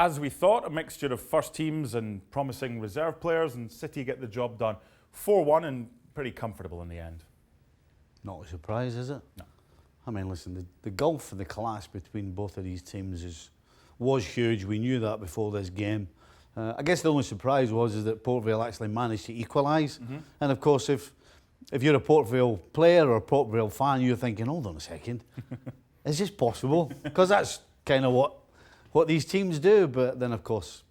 as we thought, a mixture of first teams and promising reserve players, and City get the job done. 4-1 and pretty comfortable in the end. Not a surprise, is it? No. I mean, listen, the gulf and the class between both of these teams was huge. We knew that before this game. I guess the only surprise is that Port Vale actually managed to equalise. And of course, if you're a Port Vale player or a Port Vale fan, you're thinking, hold on a second, is this possible? Because that's kind of what these teams do. But then, of course,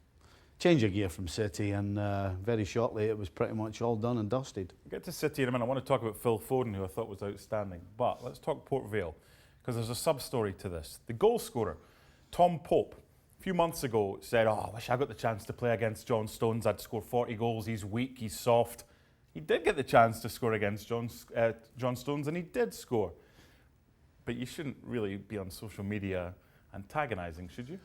change of gear from City, and very shortly it was pretty much all done and dusted. We'll get to City in a minute. I want to talk about Phil Foden, who I thought was outstanding. But let's talk Port Vale, because there's a sub-story to this. The goal scorer, Tom Pope, a few months ago said, I wish I got the chance to play against John Stones. I'd score 40 goals. He's weak, he's soft. He did get the chance to score against John Stones, and he did score. But you shouldn't really be on social media antagonising, should you?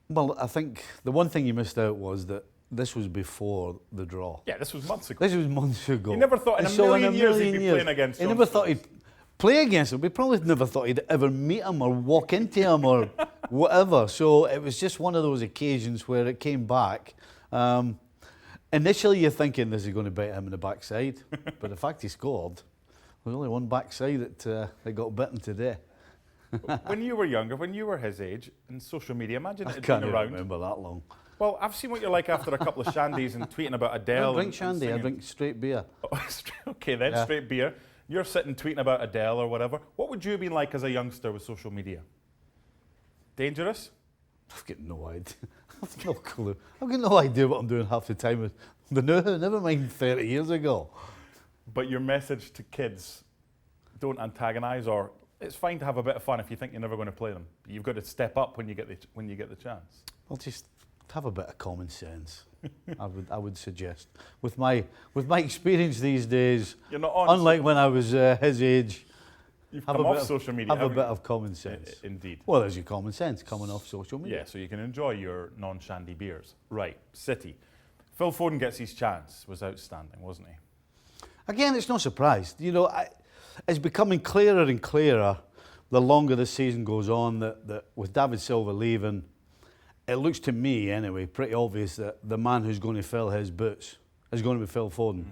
Well, I think the one thing you missed out was that this was before the draw. Yeah, this was months ago. This was months ago. He never thought in a million years he'd be playing against John He never Stones. thought he'd play against him. We probably never thought he'd ever meet him or walk into him or whatever. So it was just one of those occasions where it came back. Initially, you're thinking this is going to bite him in the backside. But the fact he scored, there's only one backside that got bitten today. When you were younger, when you were his age, in social media, imagine it had been I around. can't remember that long. Well, I've seen what you're like after a couple of shandies and tweeting about I Adele. don't drink shandy, I drink straight beer. Okay then, Yeah. straight beer. You're sitting tweeting about Adele or whatever. What would you have been like as a youngster with social media? Dangerous? I've got no idea. I've no clue. I've got no idea what I'm doing half the time. But no, never mind 30 years ago. But your message to kids, don't antagonise, or it's fine to have a bit of fun if you think you're never going to play them. But you've got to step up when you get the chance. Well, just have a bit of common sense. I would suggest. With my experience these days, You're not on. unlike when I was his age, You've have come a off bit of- social media. have a bit of common sense. Indeed. Well, there's your common sense coming off social media. Yeah, so you can enjoy your non-shandy beers. Right, City. Phil Foden gets his chance. Was outstanding, wasn't he? Again, it's no surprise. You know, it's becoming clearer and clearer the longer the season goes on that with David Silva leaving, it looks to me anyway pretty obvious that the man who's going to fill his boots is going to be Phil Foden.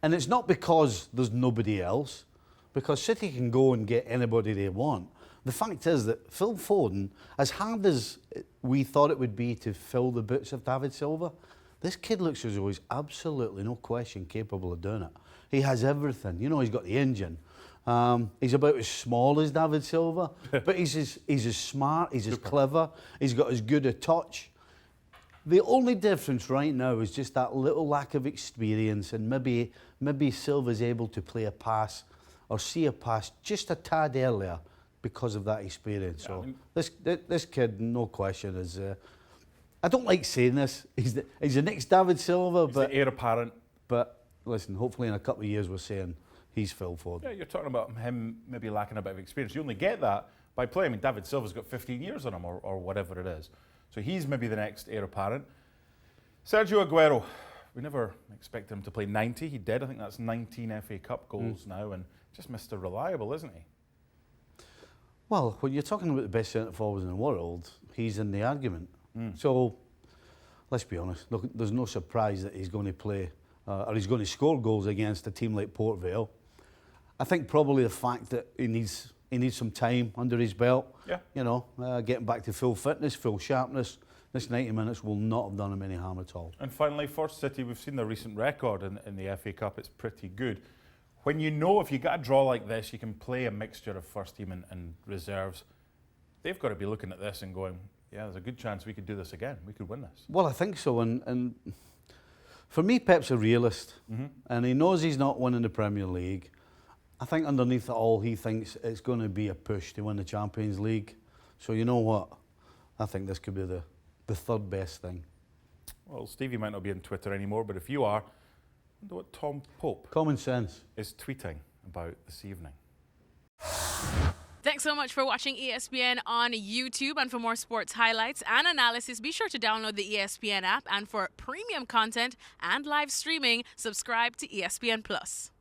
And it's not because there's nobody else, because City can go and get anybody they want. The fact is that Phil Foden, as hard as we thought it would be to fill the boots of David Silva, this kid looks as though he's absolutely, no question, capable of doing it. He has everything. You know, he's got the engine. He's about as small as David Silva, but he's as smart, he's as clever, he's got as good a touch. The only difference right now is just that little lack of experience, and maybe Silva's able to play a pass or see a pass just a tad earlier because of that experience. Yeah, so this kid, no question, is... I don't like saying this. He's the next David Silva, He's the heir apparent. But listen, hopefully in a couple of years we're saying he's Phil Foden. Yeah, you're talking about him maybe lacking a bit of experience. You only get that by playing. I mean, David Silva's got 15 years on him or whatever it is. So he's maybe the next heir apparent. Sergio Aguero, we never expected him to play 90. He did. I think that's 19 FA Cup goals now, and just Mr. Reliable, isn't he? Well, when you're talking about the best centre-forwards in the world, he's in the argument. So, let's be honest, look, there's no surprise that he's going to play or he's going to score goals against a team like Port Vale. I think probably the fact that he needs some time under his belt. Yeah. You know, getting back to full fitness, full sharpness. This 90 minutes will not have done him any harm at all. And finally, for City, we've seen the recent record in the FA Cup. It's pretty good. When you know if you get a draw like this, you can play a mixture of first team and reserves. They've got to be looking at this and going, yeah, there's a good chance we could do this again. We could win this. Well, I think so. And for me, Pep's a realist. And he knows he's not winning the Premier League. I think underneath it all, he thinks it's going to be a push to win the Champions League. So you know what? I think this could be the third best thing. Well, Stevie might not be on Twitter anymore, but if you are, I wonder what Tom Pope Common sense. is tweeting about this evening. Thanks so much for watching ESPN on YouTube. And for more sports highlights and analysis, be sure to download the ESPN app. And for premium content and live streaming, subscribe to ESPN Plus.